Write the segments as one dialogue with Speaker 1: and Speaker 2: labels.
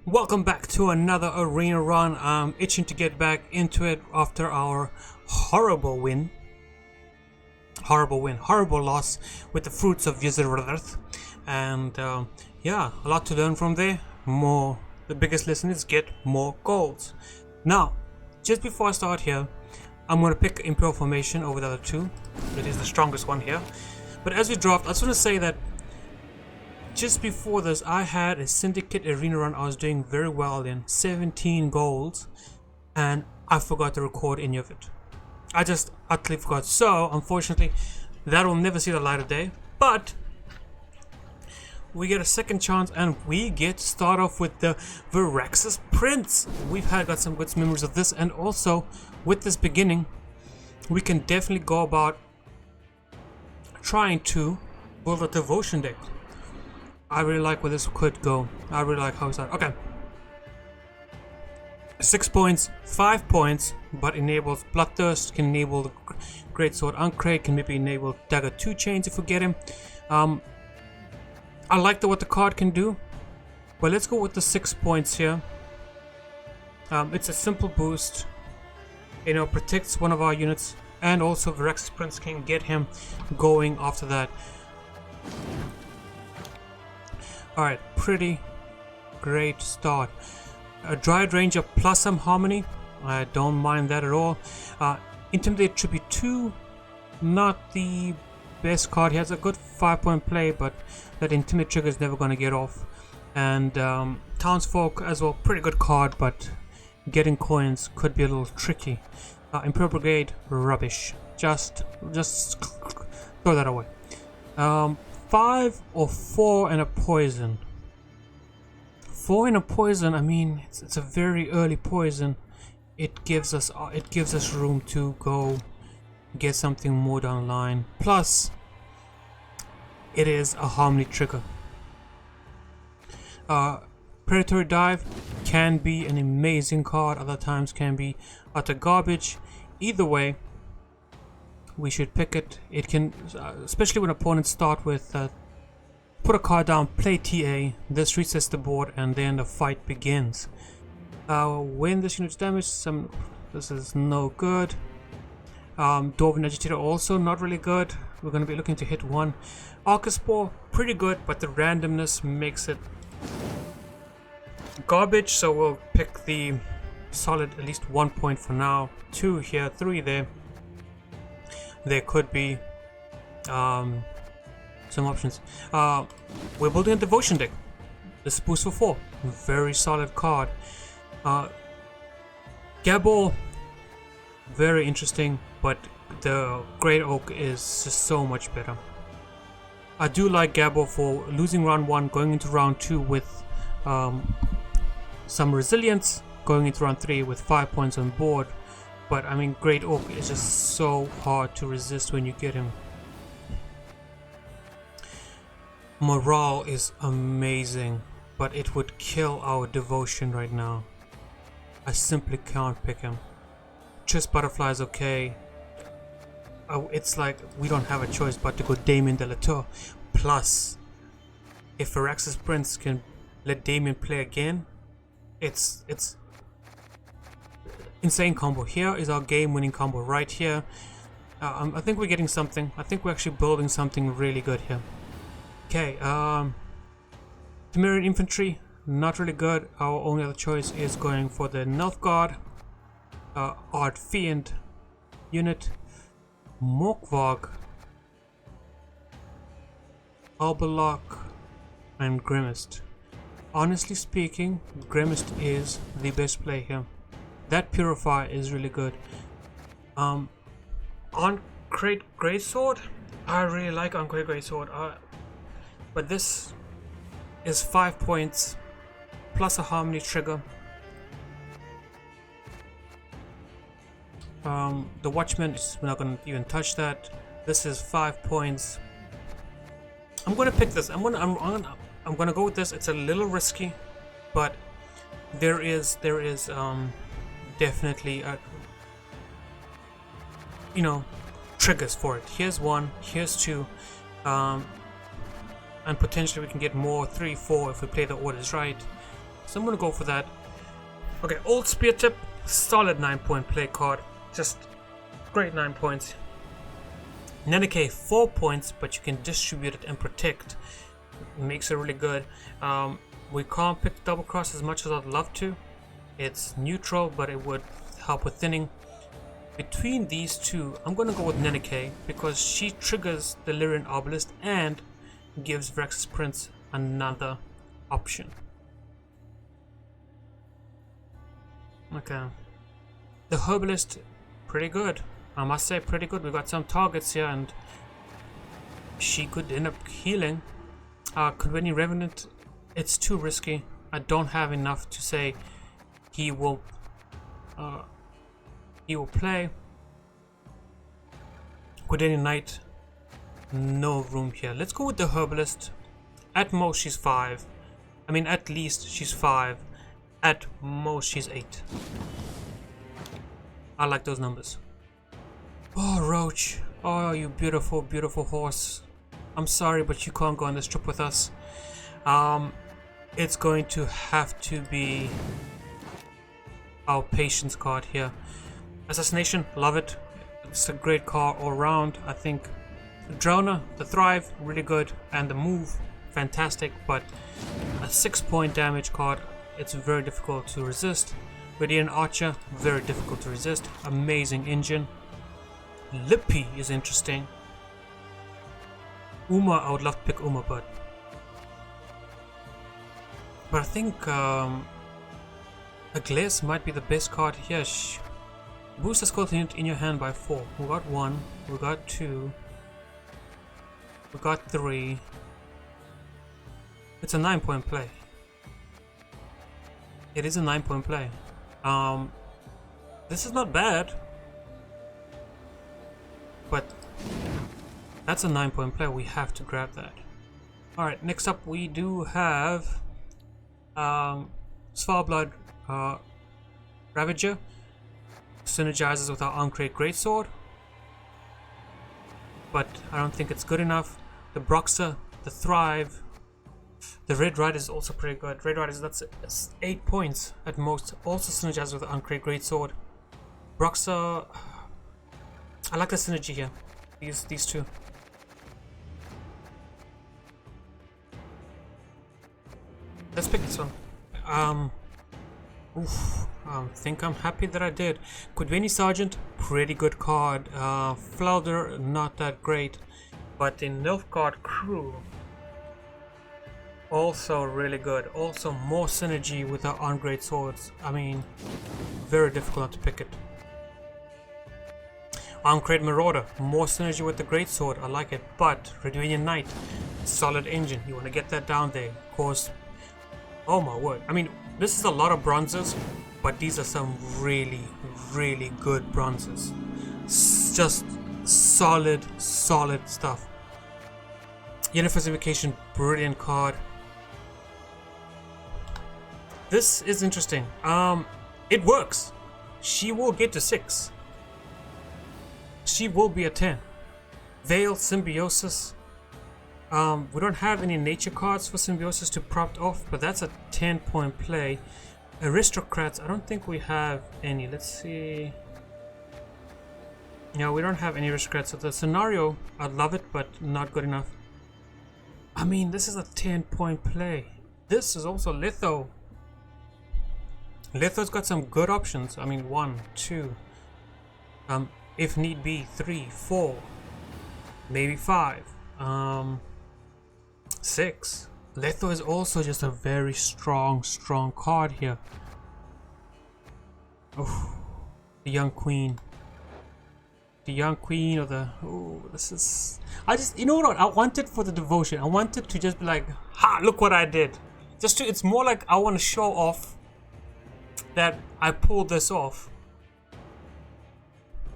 Speaker 1: Welcome back to another arena run. I'm itching to get back into it after our horrible loss with the fruits of Yzerth. And yeah, a lot to learn from there. The biggest lesson is get more goals. Now, just before I start here, I'm going to pick Imperial formation over the other two. It is the strongest one here. But as we draft, I just want to say that just before this, I had a syndicate arena run I was doing very well in, 17 goals, and I forgot to record any of it. I just utterly forgot. So, unfortunately, that will never see the light of day, but we get a second chance and we get to start off with the Viraxis Prince. We've got some good memories of this, and also with this beginning, we can definitely go about trying to build a devotion deck. I really like where this could go. I really like how it's at. Okay. 6 points, 5 points, but enables Bloodthirst, can enable the Greatsword Uncrate, can maybe enable Dagger 2 Chains if we get him. I like what the card can do, but let's go with the 6 points here. It's a simple boost. Protects one of our units, and also Viraxis Prince can get him going after that. Alright, pretty great start. A Dryad Ranger plus some Harmony, I don't mind that at all. Intimidate Tribute 2, not the best card. He has a good 5-point play, but that Intimidate trigger is never going to get off. And Townsfolk as well, pretty good card, but getting coins could be a little tricky. Imperial Brigade, rubbish. Just throw that away. 5 or 4 and a poison. 4 and a poison. I mean, it's a very early poison. It gives us room to go get something more down the line. Plus, it is a harmony trigger. Predatory Dive can be an amazing card. Other times can be utter garbage. Either way, we should pick it. It can, especially when opponents start with put a card down, play TA, this resets the board, and then the fight begins. When this unit's damaged, this is no good. Dwarven Agitator also not really good. We're going to be looking to hit 1. Arcaspore, pretty good, but the randomness makes it garbage, so we'll pick the solid at least 1 point for now. 2 here, 3 there. There could be some options. We're building a devotion deck. This is boost for 4. Very solid card. Gabor, very interesting, but the Great Oak is just so much better. I do like Gabor for losing round 1, going into round 2 with some resilience, going into round 3 with 5 points on board. But I mean, Great Oak is just so hard to resist when you get him. Morale is amazing, but it would kill our devotion right now. I simply can't pick him. Just Butterfly is okay. It's like we don't have a choice but to go Damien de la Tour. Plus, if Viraxis Prince can let Damien play again, it's insane combo. Here is our game-winning combo right here. I think we're getting something. I think we're actually building something really good here. Okay, Temerian Infantry, not really good. Our only other choice is going for the Nilfgaard, Art Fiend unit, Morkvarg, Albalok, and Grimmist. Honestly speaking, Grimmist is the best play here. That Purify is really good. On Greatsword, I really like on Greatsword, but this is 5 points plus a harmony trigger. The Watchman is, we're not gonna even touch that. This is 5 points. I'm gonna pick this. I'm gonna go with this. It's a little risky, but there is definitely triggers for it. Here's 1, here's 2, and potentially we can get more, 3, 4 if we play the orders right. so I'm gonna go for that. Okay, Old Spear Tip, solid 9-point play card. Just great 9 points. Nenike 4 points, but you can distribute it and protect. Makes it really good. We can't pick double cross as much as I'd love to. It's neutral, but it would help with thinning. Between these two, I'm gonna go with Nenike because she triggers the Lyrian Obelisk and gives Vrex's Prince another option. Okay. The Herbalist, pretty good. I must say, pretty good. We got some targets here, and she could end up healing. Convening Revenant, it's too risky. I don't have enough to say he will play. Quideni Knight, no room here. Let's go with the Herbalist. At most she's 5. I mean, at least she's 5. At most she's 8. I like those numbers. Oh, Roach. Oh, you beautiful, beautiful horse. I'm sorry, but you can't go on this trip with us. It's going to have to be our Patience card here. Assassination, love it. It's a great card all around. I think Droner, the Thrive, really good, and the Move, fantastic, but a 6-point damage card, it's very difficult to resist. Radiant Archer, very difficult to resist. Amazing engine. Lippy is interesting. Uma, I would love to pick Uma, but I think Aglaeus might be the best card here. Boost the skeleton unit in your hand by 4. We got 1, we got 2, we got 3. It's a 9-point play. It is a 9-point play. This is not bad, but that's a 9-point play. We have to grab that. Alright, next up we do have Svarblood Ravager. Synergizes with our Uncrate Greatsword, but I don't think it's good enough. The Broxer, the Thrive, the Red Rider is also pretty good. Red Rider, that's 8 points at most. Also synergizes with the Uncrate Greatsword. Broxer, I like the synergy here. These two. Let's pick this one. Think I'm happy that I did. Quidveni Sergeant, pretty good card. Flounder, not that great. But the Nilfgaard Crew, also really good. Also more synergy with our on-grade swords. I mean, very difficult not to pick it. Uncrate Marauder, more synergy with the Great Sword. I like it. But Redwanian Knight, solid engine. You want to get that down there. Of course. Oh my word. I mean, this is a lot of bronzes, but these are some really, really good bronzes. Just solid stuff. Unification, brilliant card. This is interesting. It works. She will get to 6. She will be a 10. Veil, Symbiosis. We don't have any nature cards for Symbiosis to prop off, but that's a 10-point play. Aristocrats, I don't think we have any. Let's see. No, we don't have any Aristocrats. So the scenario, I love it, but not good enough. I mean, this is a 10-point play. This is also Litho. Litho's got some good options. I mean, 1, 2. If need be, 3, 4, maybe 5, 6. Litho is also just a very strong card here. Oh, the Young Queen. The Young Queen, or the... Oh, this is... you know what, I wanted for the devotion. I wanted to just be like, ha, look what I did. Just to, it's more like I want to show off that I pulled this off,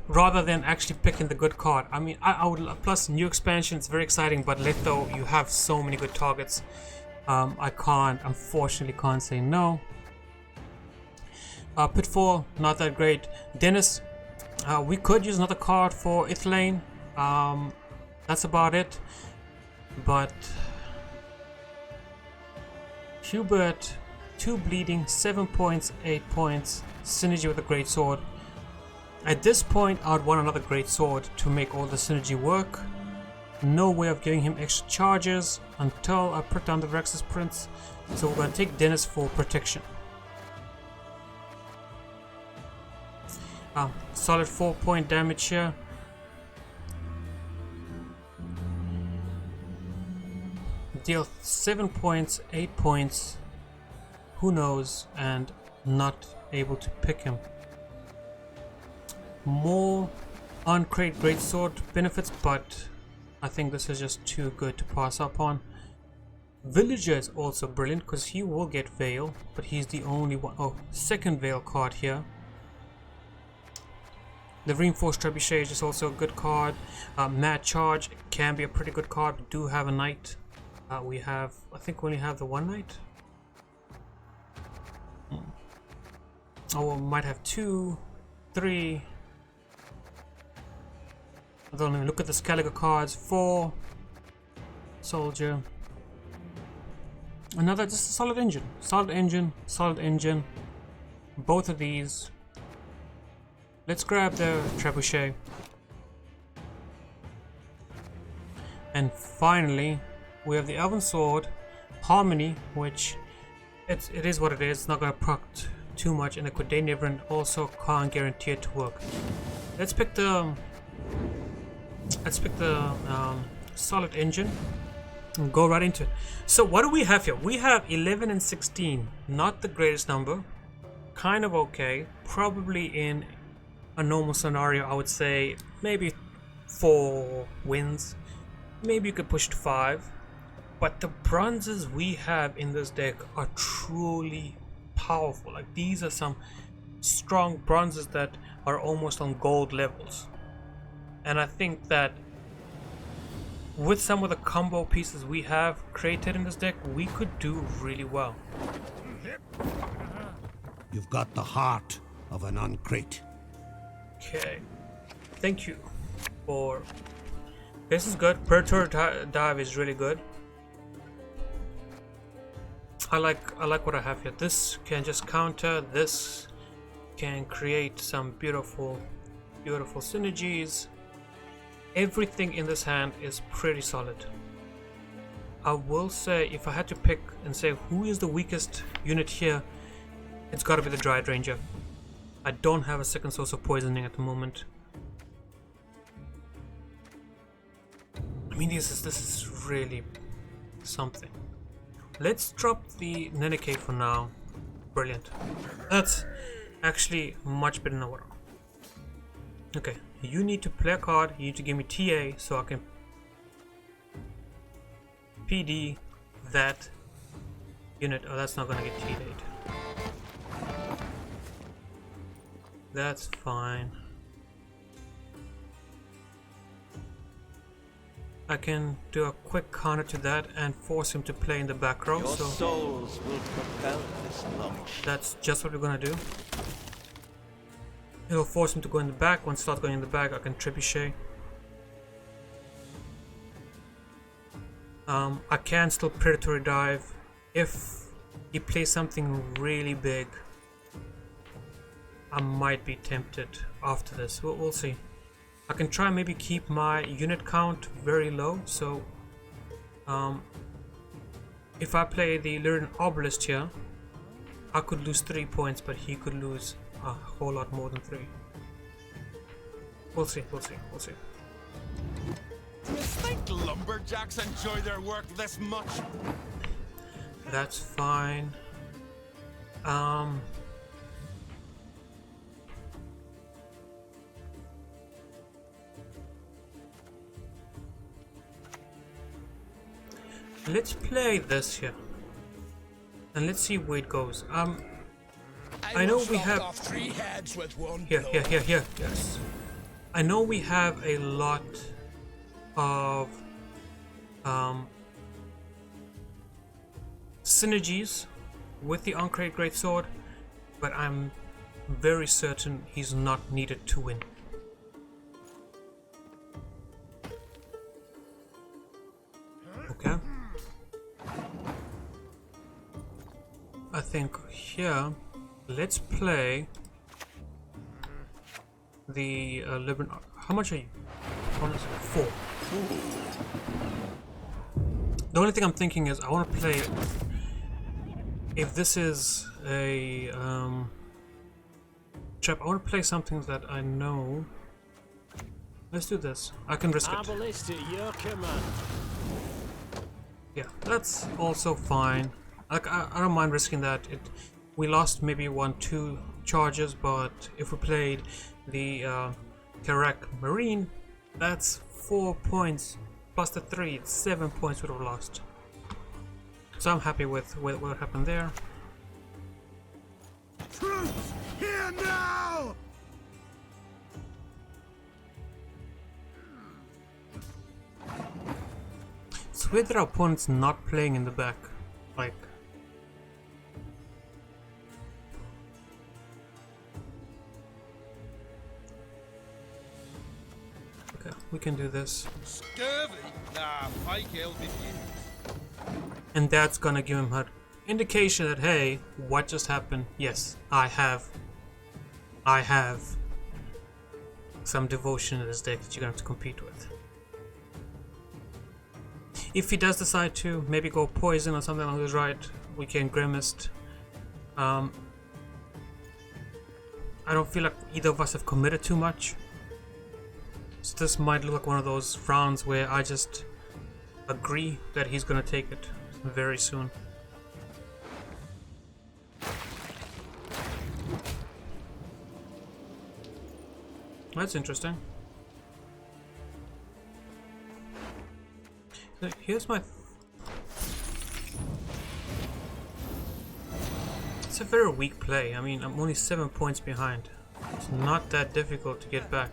Speaker 1: rather than actually picking the good card. I mean, I would, plus new expansion, it's very exciting, but Litho, you have so many good targets. I unfortunately can't say no. Pitfall, not that great. Dennis, we could use another card for Ithlane. That's about it. But Hubert, 2 bleeding, 7 points, 8 points, synergy with a great sword. At this point, I'd want another great sword to make all the synergy work. No way of giving him extra charges until I put down the Rex's Prince. So we're going to take Dennis for protection. Solid 4-point damage here. Deal 7 points, 8 points, who knows, and not able to pick him. More uncrate greatsword benefits, but I think this is just too good to pass up on. Villager is also brilliant because he will get Veil, but he's the only one. Oh, second Veil card here. The Reinforced Trebuchet is also a good card. Mad Charge can be a pretty good card. We do have a knight. We have, I think we only have the one knight. Oh, we might have 2, 3. I don't know, look at the Skellige cards. 4. Soldier. Another, just a solid engine. Solid engine, solid engine. Both of these. Let's grab the trebuchet. And finally, we have the Elven Sword, Harmony, which it is what it is. It's not going to proc too much, and the Quidanian also can't guarantee it to work. Let's pick the solid engine and go right into it. So what do we have here? We have 11 and 16. Not the greatest number. Kind of okay. Probably in a normal scenario, I would say maybe 4 wins. Maybe you could push to 5. But the bronzes we have in this deck are truly powerful. Like, these are some strong bronzes that are almost on gold levels. And I think that with some of the combo pieces we have created in this deck, we could do really well.
Speaker 2: You've got the heart of an uncrate.
Speaker 1: Okay, thank you for this. Is good. Predatory dive is really good. I like what I have here. This can just counter. This can create some beautiful synergies. Everything in this hand is pretty solid. I will say, if I had to pick and say who is the weakest unit here, it's got to be the Dryad Ranger. I don't have a second source of poisoning at the moment. I mean, this is really something. Let's drop the Neneke for now. Brilliant. That's actually much better than what. Okay, you need to play a card. You need to give me TA so I can PD that unit. Oh, that's not gonna get TA'd. That's fine. I can do a quick counter to that and force him to play in the back row.
Speaker 3: Your
Speaker 1: so
Speaker 3: souls will propel this launch.
Speaker 1: that's just what we're gonna do. It'll force him to go in the back. Once he starts going in the back, I can trebuchet. I can still predatory dive if he plays something really big. I might be tempted after this. We'll see. I can try and maybe keep my unit count very low. So if I play the Lyrian Obelisk here, I could lose 3 points, but he could lose a whole lot more than 3. We'll see.
Speaker 3: Do you think lumberjacks enjoy their work this much?
Speaker 1: That's fine. Let's play this here, and let's see where it goes. I know we have
Speaker 4: off 3 heads with one
Speaker 1: here.
Speaker 4: blow.
Speaker 1: Yes, I know we have a lot of synergies with the Uncrate Greatsword, but I'm very certain he's not needed to win. Okay. I think here, let's play the How much are you? 4. The only thing I'm thinking is I want to play. If this is a trap, I want to play something that I know. Let's do this. I can risk it. Yeah, that's also fine. Like I don't mind risking that. We lost maybe 1-2 charges, but if we played the Karak Marine, that's 4 points plus the 3. It's 7 points we would have lost. So I'm happy with what happened there.
Speaker 2: Troops, here now!
Speaker 1: It's weird that our opponent's not playing in the back. Like, okay, we can do this.
Speaker 3: Scurvy? Nah, fake ill begins.
Speaker 1: And that's gonna give him an indication that, hey, what just happened? Yes, I have some devotion in this deck that you're gonna have to compete with. If he does decide to maybe go poison or something along those right, we can Grimaced. I don't feel like either of us have committed too much. So this might look like one of those rounds where I just agree that he's gonna take it very soon. That's interesting. So here's my... It's a very weak play. I mean, I'm only 7 points behind. It's not that difficult to get back.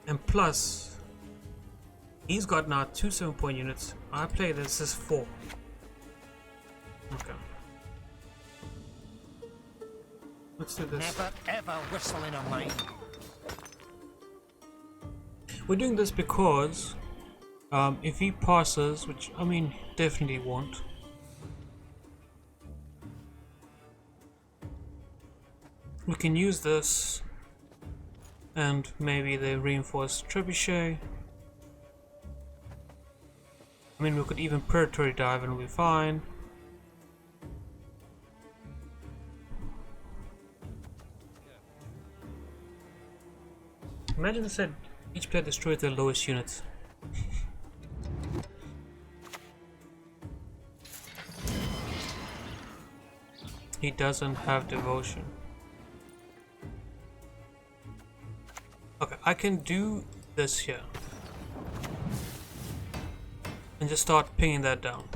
Speaker 1: And plus, he's got now 2 7-point units. I play this as 4. Okay. Let's do this.
Speaker 4: Never ever whistle in a mine.
Speaker 1: We're doing this because if he passes, which I mean definitely won't, we can use this and maybe the reinforced trebuchet. I mean, we could even predatory dive and we'll be fine. Imagine I said each player destroys their lowest units. He doesn't have devotion. Okay, I can do this here. And just start pinging that down.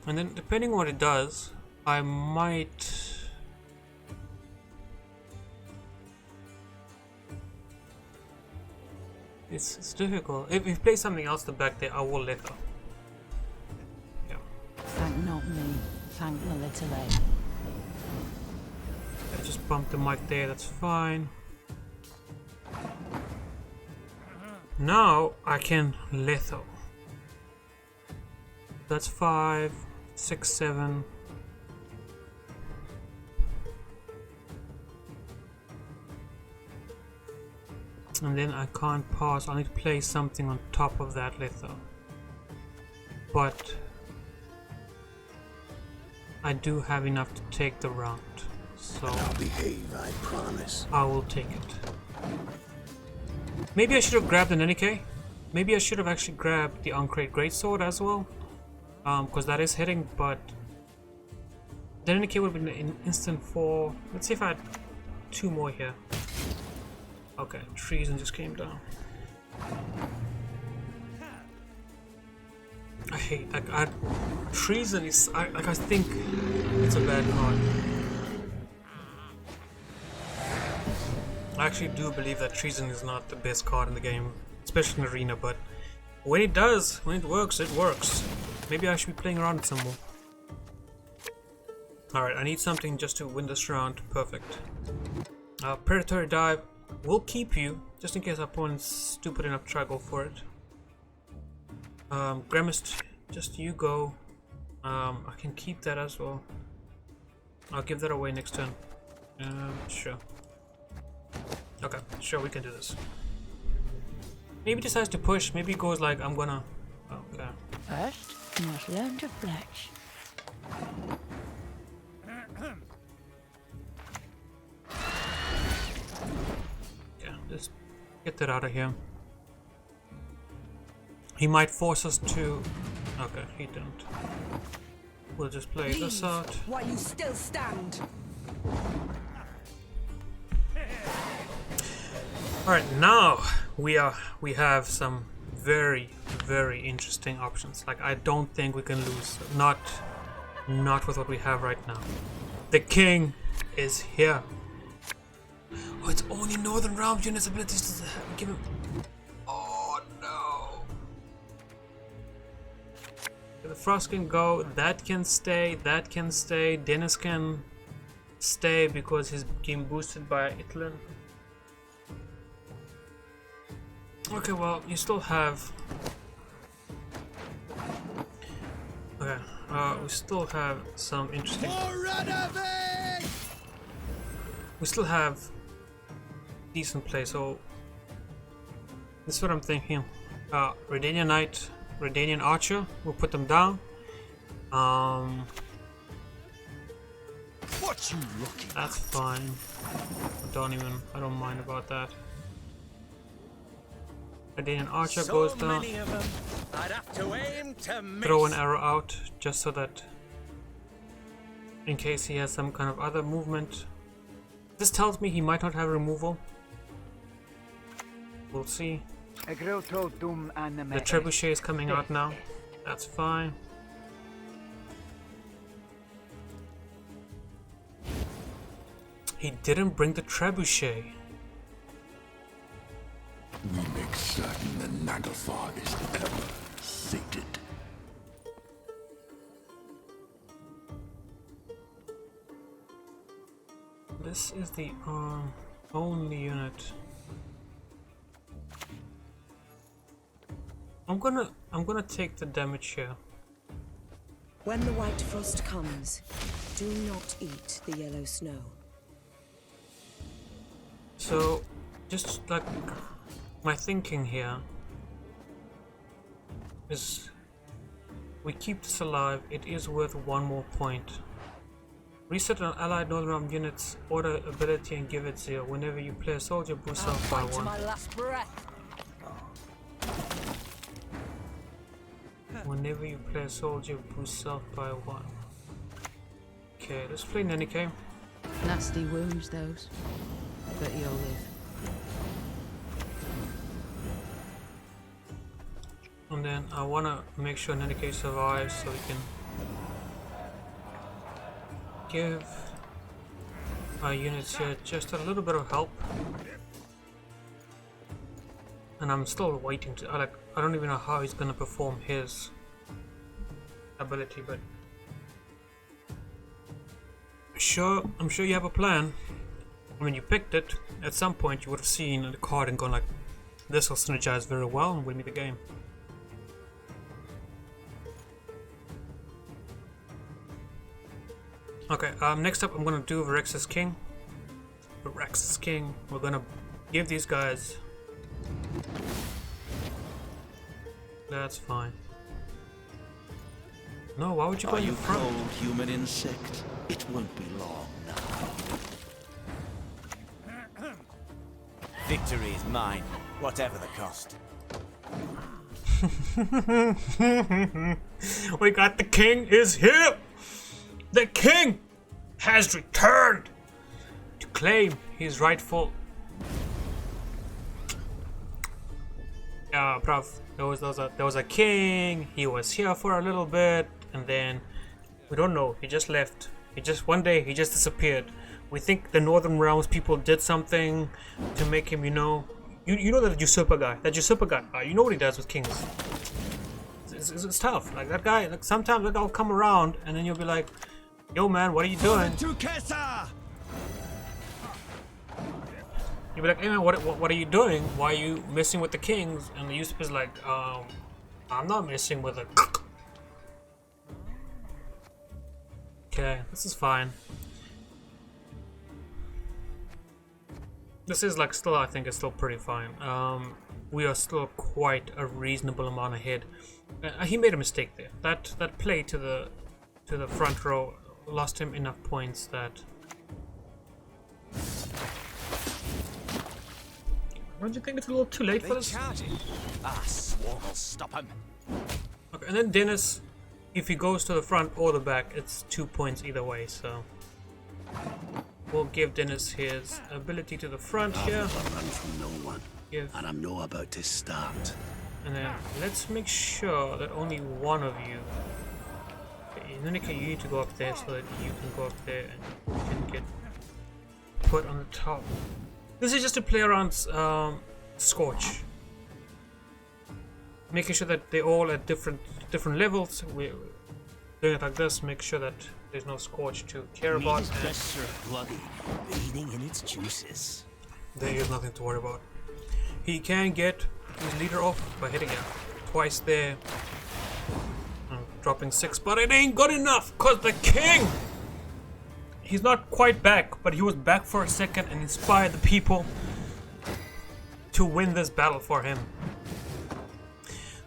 Speaker 1: And then depending on what it does, I might... It's difficult. If he plays something else to back there, I will let go. Yeah.
Speaker 5: Thank not me, thank the little A.
Speaker 1: I just bumped the mic there, that's fine. Now I can letho. That's 5, 6, 7. And then I can't pass. I need to play something on top of that litho. But I do have enough to take the round. So
Speaker 2: I'll behave, I promise.
Speaker 1: I will take it. Maybe I should have grabbed an NK. Maybe I should have actually grabbed the Uncrate Greatsword as well. Because that is hitting, but the NK would have been an instant for... Let's see if I had 2 more here. Okay, treason just came down. I hate like treason is I think it's a bad card. I actually do believe that treason is not the best card in the game, especially in arena, but when it does, when it works, it works. Maybe I should be playing around with some more. Alright, I need something just to win this round. Perfect. Predatory dive will keep you, just in case our opponent's stupid enough to try to go for it. Grimaced just you go. I can keep that as well. I'll give that away next turn. Sure. Okay, sure, we can do this. Maybe he decides to push. Maybe he goes like, I'm gonna... Okay.
Speaker 5: First, you must learn to fletch.
Speaker 1: Yeah, just get that out of here. He might force us to... Okay, he didn't. We'll just play this out.
Speaker 6: While you still stand.
Speaker 1: Alright, now we have some very interesting options. Like, I don't think we can lose. Not with what we have right now. The king is here. Oh, it's only Northern Realms units abilities to give him. Oh no. The Frost can go, that can stay, Dennis can stay because he's getting boosted by Itlin. Okay, well, you still have... Okay, we still have some interesting... We still have decent play, so... This is what I'm thinking. Redanian Knight, Redanian Archer, we'll put them down.
Speaker 3: What you looking?
Speaker 1: That's fine. I don't mind about that. Redanian Archer goes down.
Speaker 4: Many of them, I'd have to aim to miss.
Speaker 1: Throw an arrow out just so that in case he has some kind of other movement. This tells me he might not have removal. We'll see. The trebuchet is coming out now. That's fine. He didn't bring the trebuchet.
Speaker 2: We make certain the Naglfar is ever sated.
Speaker 1: This is the only unit. I'm gonna take the damage here.
Speaker 6: When the white frost comes, do not eat the yellow snow.
Speaker 1: So, just like my thinking here is we keep this alive, it is worth one more point. Reset an allied Northern Realm unit's order ability and give it 0. Whenever you play a soldier, boost up by
Speaker 6: Fight to
Speaker 1: 1.
Speaker 6: my last breath.
Speaker 1: Whenever you play a soldier, boost self by 1. Okay, let's play Nenike.
Speaker 5: Nasty wounds, those. But you'll live.
Speaker 1: And then I wanna make sure Nenike survives so we can give our units here just a little bit of help. And I'm still waiting to I don't even know how he's gonna perform his ability, but I'm sure you have a plan. When you picked it, at some point you would have seen the card and gone like, this will synergize very well and win me the game. Okay, next up I'm gonna do Varex's King. Varex's King, we're gonna give these guys... That's fine. No, why would you go in the front?
Speaker 7: Are you cold, human insect? It won't be long now.
Speaker 4: Victory is mine, whatever the cost.
Speaker 1: We got the king is here! The king has returned to claim his rightful... bruv, there was a king, he was here for a little bit, and then, we don't know, he just left. One day, he just disappeared. We think the Northern Realms people did something to make him, you know that usurper guy, you know what he does with kings. It's tough, like that guy, like sometimes that guy will come around, and then you'll be like, yo man, what are you doing?
Speaker 3: Duquessa!
Speaker 1: You'll be like, hey man, what are you doing? Why are you messing with the kings? And the usurper's like, I'm not messing with a Okay, this is fine. This is like still, I think it's still pretty fine. We are still quite a reasonable amount ahead. He made a mistake there. That play to the front row lost him enough points that. Don't you think it's a little too late for this?
Speaker 4: Charging. Ah, Swarm will stop him.
Speaker 1: Okay, and then Dennis, if he goes to the front or the back, it's 2 points either way, so we'll give Dennis his ability to the front here.
Speaker 8: I've run from no one,
Speaker 1: Give,
Speaker 8: and I'm not about to start.
Speaker 1: and then let's make sure that only one of you. Nunika, you need to go up there so that you can go up there and you can get put on the top. This is just to play around Scorch, making sure that they're all at different levels. We're doing it like this, make sure that there's no Scorch to care about.
Speaker 7: Meat is best served bloody, bathing in its juices.
Speaker 1: There is nothing to worry about. He can get his leader off by hitting him twice there. Dropping 6, but it ain't good enough because the king, he's not quite back, but he was back for a second and inspired the people to win this battle for him.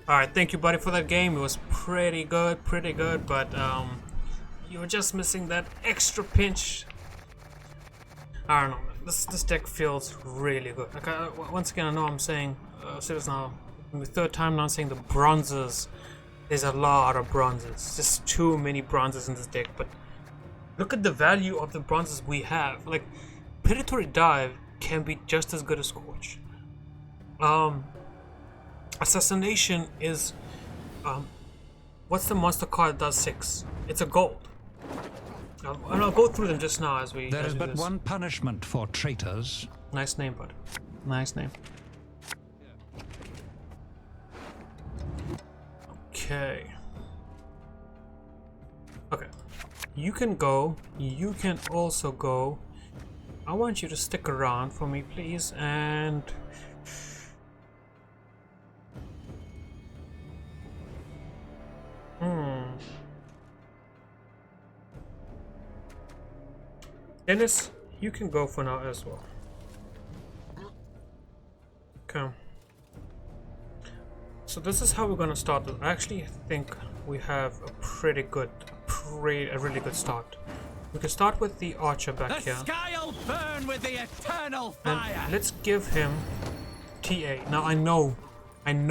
Speaker 1: Alright, thank you buddy for that game. It was pretty good, but you were just missing that extra pinch. I don't know, this deck feels really good. Like, once again, I know I'm saying, so this now, the third time now I'm saying the bronzes. There's a lot of bronzes, just too many bronzes in this deck, but look at the value of the bronzes we have. Like, Predatory Dive can be just as good as Scorch. Assassination is, what's the monster card that does 6? It's a gold. And I'll go through them just now as we.
Speaker 9: There
Speaker 1: as
Speaker 9: is
Speaker 1: we
Speaker 9: but
Speaker 1: do this.
Speaker 9: one punishment for traitors.
Speaker 1: Nice name, bud. Nice name. Okay. Okay. You can go. You can also go. I want you to stick around for me, please. And Dennis, you can go for now as well. Okay. So this is how we're gonna start this. I actually think we have a pretty good, a really good start. We can start with the archer back here.
Speaker 4: The sky'll burn with the eternal fire.
Speaker 1: And let's give him TA. Now I know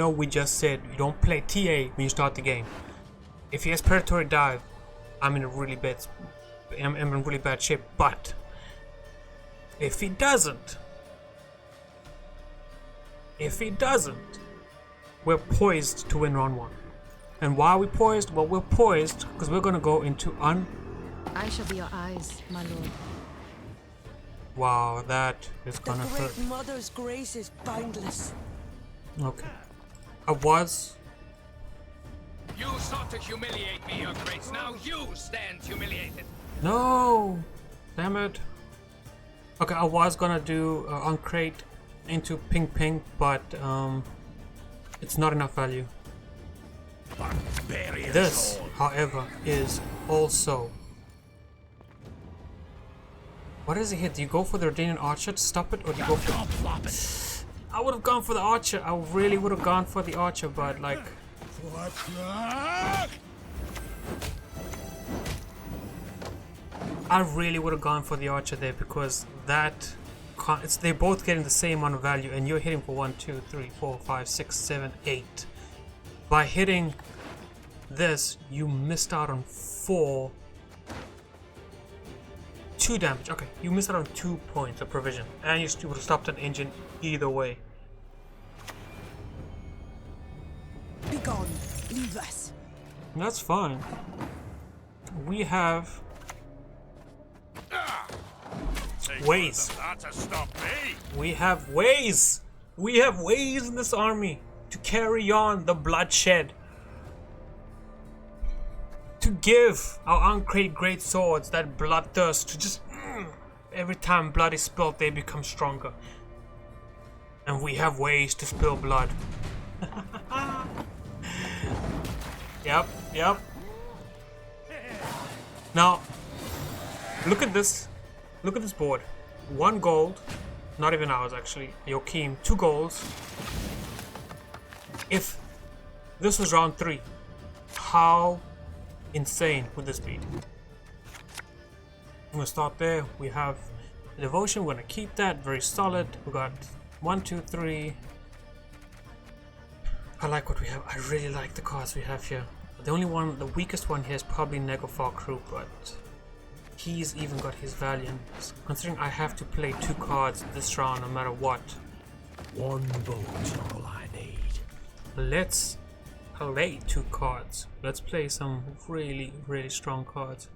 Speaker 1: we just said you don't play TA when you start the game. If he has Predatory Dive, I'm in really bad shape. But if he doesn't, we're poised to win round 1. And why are we poised? Well, we're poised because we're gonna go into
Speaker 5: I shall be your eyes, my lord.
Speaker 1: Wow, that is
Speaker 6: The
Speaker 1: gonna hurt.
Speaker 6: Great Mother's grace is boundless.
Speaker 1: Okay. I was.
Speaker 3: You sought to humiliate me, Your Grace. Now you stand humiliated.
Speaker 1: No! Damn it. Okay, I was gonna do Uncrate into Ping, but it's not enough value.
Speaker 7: Barbarian
Speaker 1: This,
Speaker 7: soul.
Speaker 1: however, is also. What is it here? Do you go for the Ordanian Archer to stop it, or do you go for?
Speaker 7: Don't flop it.
Speaker 1: I would have gone for the Archer. I really would have gone for the Archer, but like. I really would have gone for the Archer there because that. They're both getting the same amount of value, and you're hitting for 1, 2, 3, 4, 5, 6, 7, 8. By hitting this, you missed out on 2 damage. Okay, you missed out on 2 points of provision, and you would have stopped an engine either way.
Speaker 6: Be gone. Leave us.
Speaker 1: That's fine. We have ways.
Speaker 3: To stop me.
Speaker 1: We have ways. We have ways in this army to carry on the bloodshed. To give our Uncrate great swords that bloodthirst to just every time blood is spilled they become stronger. And we have ways to spill blood. Yep. Now Look at this. Look at this board. 1 gold. Not even ours, actually. Joachim, 2 golds. If this was round 3, how insane would this be? I'm gonna start there. We have devotion. We're gonna keep that very solid. We got 1, 2, 3. I like what we have. I really like the cards we have here. The only one, the weakest one here is probably Negafar Crew, but he's even got his Valiant. Considering I have to play 2 cards this round no matter what.
Speaker 7: 1 boat's all I need.
Speaker 1: Let's play 2 cards. Let's play some really, really strong cards.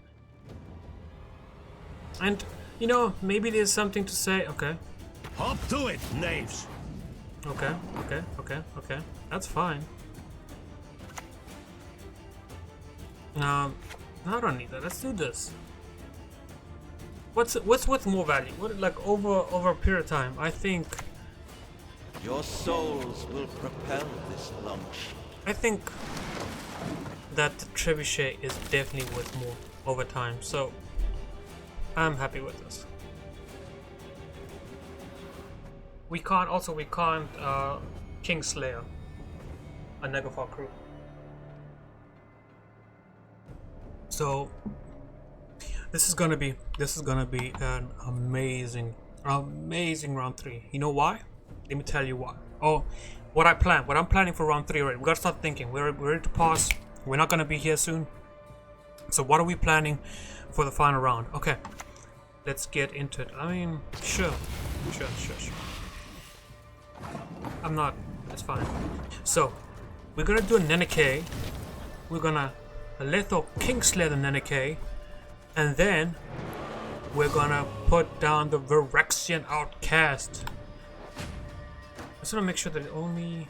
Speaker 1: And, you know, maybe there's something to say. Okay.
Speaker 7: Hop to it, knaves.
Speaker 1: Okay. That's fine. I don't need that. Let's do this. What's with more value? What, like over a period of time? I think
Speaker 4: Your souls will propel this launch.
Speaker 1: I think that the trebuchet is definitely worth more over time. So I'm happy with this. We can't Kingslayer a Negafar Crew. So this is gonna be an amazing round 3. You know why? Let me tell you why. Oh, what I'm planning for round 3 already. We gotta start thinking. We're ready to pause. We're not gonna be here soon. So what are we planning for the final round? Okay, let's get into it. I mean, sure. I'm not. That's fine. So we're gonna do a Neneke. We're gonna Letho Kingslayer the Neneke, and then we're gonna put down the Virexian Outcast. I just wanna make sure that it only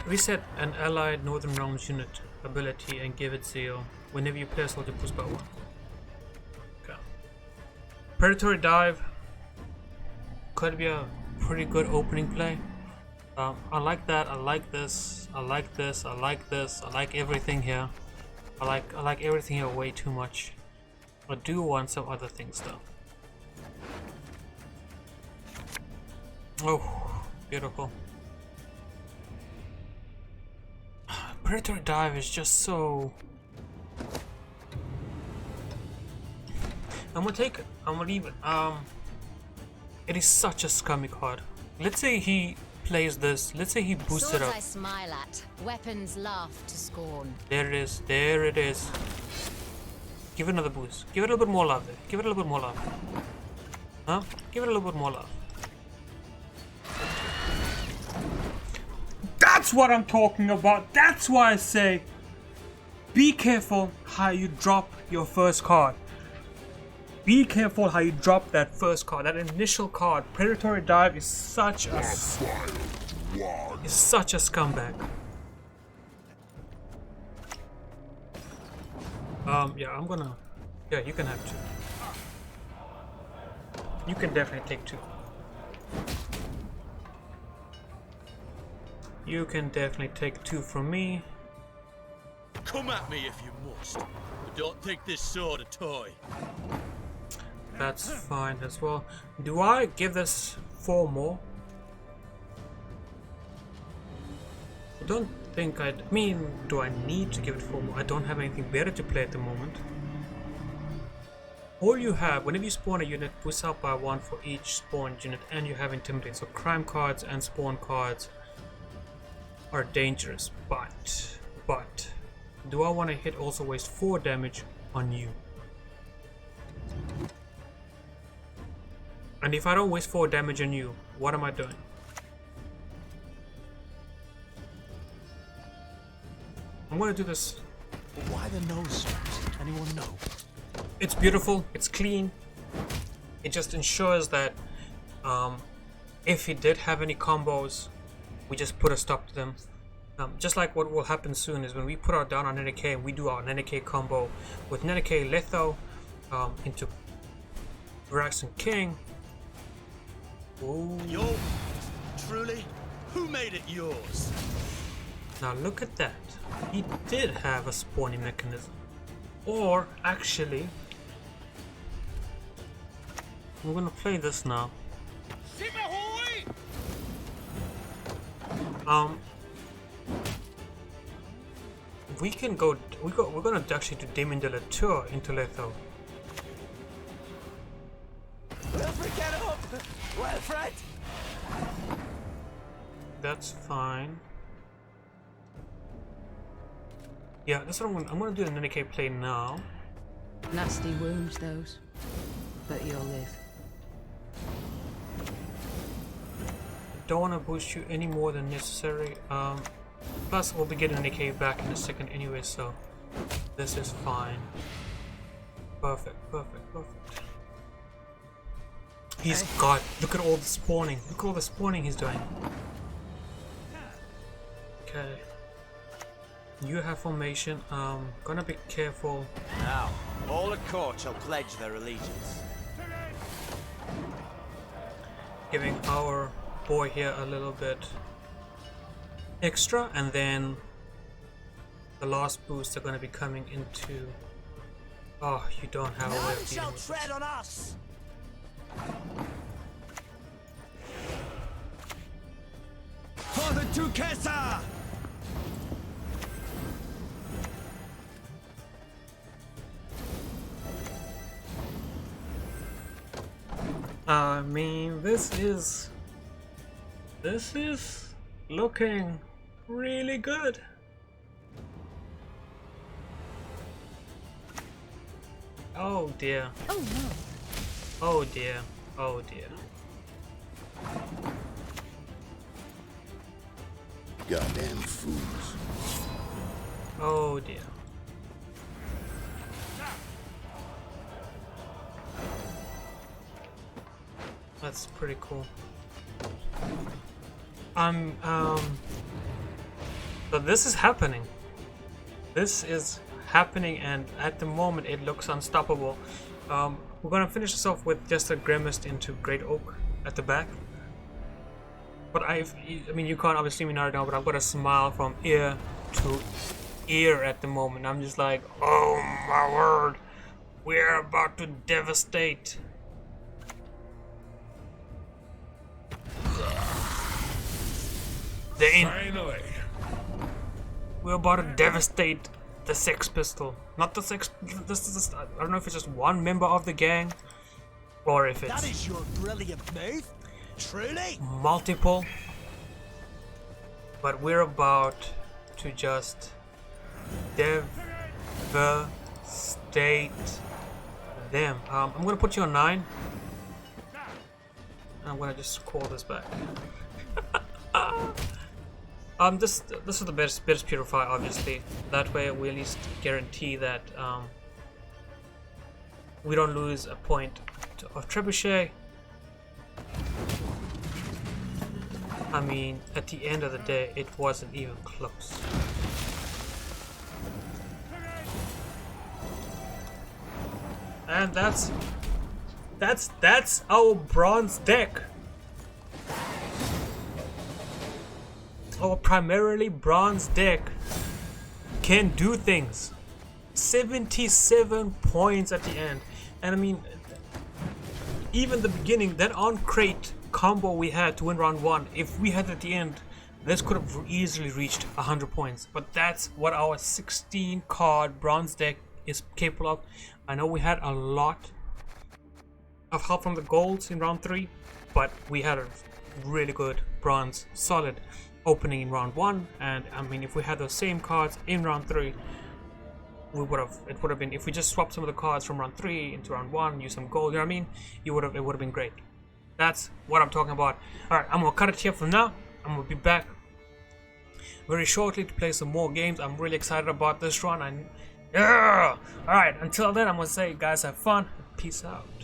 Speaker 1: reset an allied Northern Realms unit ability and give it zeal whenever you play a soldier boost by 1. Okay. Predatory Dive could be a pretty good opening play. I like that. I like this. I like this. I like this. I like everything here. I like everything here way too much. I do want some other things though. Oh, beautiful. Predatory Dive is just so... I'm gonna take it. I'm gonna leave it. It is such a scummy card. Let's say he plays this. Let's say he boosts it up.
Speaker 10: I smile at, weapons laugh to scorn.
Speaker 1: There it is. There it is. Give it another boost. Give it a little bit more love there. Give it a little bit more love. Huh? Give it a little bit more love. That's what I'm talking about. That's why I say be careful how you drop your first card. Be careful how you drop that first card, that initial card. Predatory Dive is such a scumbag. Yeah, I'm gonna. Yeah, you can have 2. You can definitely take 2. You can definitely take 2 from me.
Speaker 7: Come at me if you must, but don't take this sword a toy.
Speaker 1: That's fine as well. Do I give this 4 more? I don't think I mean, do I need to give it 4 more? I don't have anything better to play at the moment. All you have, whenever you spawn a unit, boost out by 1 for each spawned unit, and you have Intimidate. So crime cards and spawn cards are dangerous, but do I want to hit also waste 4 damage on you? And if I don't waste 4 damage on you, what am I doing? I'm gonna do this.
Speaker 7: But why the nose straps? Anyone know?
Speaker 1: It's beautiful, it's clean. It just ensures that if he did have any combos, we just put a stop to them. Just like what will happen soon is when we put our down on Neneke and we do our Neneke combo with Neneke Letho into Rax and King. Ooh.
Speaker 7: Yo, truly? Who made it yours?
Speaker 1: Now look at that. He did have a spawning mechanism. Or actually, we're gonna play this now. We can go. We're gonna actually do Demon de la Tour into Letho.
Speaker 4: Wilfred, get up! Wilfred!
Speaker 1: That's fine. Yeah, that's what I'm gonna do an NK play now.
Speaker 5: Nasty wounds, those. But you'll live.
Speaker 1: Don't want to boost you any more than necessary. Plus, we'll be getting an AK back in a second anyway, so this is fine. Perfect, perfect, perfect. He's got. Look at all the spawning. Look at all the spawning he's doing. Okay. You have formation. Gonna be careful.
Speaker 4: Now, all at court shall pledge their allegiance.
Speaker 1: Giving our boy here a little bit extra, and then the last boosts are going to be coming into. Oh, you don't have a way of dealing with
Speaker 4: tread on us. For the Duquessa!
Speaker 1: I mean, this is looking really good. Oh dear.
Speaker 10: Oh no.
Speaker 1: Oh dear. Oh dear.
Speaker 2: Goddamn fools.
Speaker 1: Oh dear. That's pretty cool. So this is happening. This is happening, and at the moment it looks unstoppable. We're gonna finish this off with just a Grimmist into Great Oak at the back. But I mean, you can't obviously see me right now, but I've got a smile from ear to ear at the moment. I'm just like, oh my word, we're about to devastate.
Speaker 2: Finally.
Speaker 1: We're about to devastate the Sex Pistol. Not the Sex. This is. I don't know if it's just one member of the gang, or if it's.
Speaker 4: That is your brilliant move, truly.
Speaker 1: Multiple. But we're about to just devastate them. I'm gonna put you on 9. I'm gonna just call this back. This is the best purify, obviously. That way we at least guarantee that we don't lose a point of trebuchet. I mean, at the end of the day, it wasn't even close. And that's our bronze deck. Our primarily bronze deck can do things. 77 points at the end. And I mean, even the beginning, that on crate combo we had to win round 1, if we had it at the end, this could have easily reached 100 points. But that's what our 16 card bronze deck is capable of. I know we had a lot of help from the golds in round 3, but we had a really good bronze solid opening in round 1, and I mean, if we had those same cards in round 3, it would have been, if we just swapped some of the cards from round 3 into round 1, use some gold, you know what I mean, it would have been great. That's what I'm talking about. Alright, I'm gonna cut it here for now. I'm gonna be back very shortly to play some more games. I'm really excited about this run. Yeah! Alright, until then, I'm gonna say, guys, have fun. Peace out.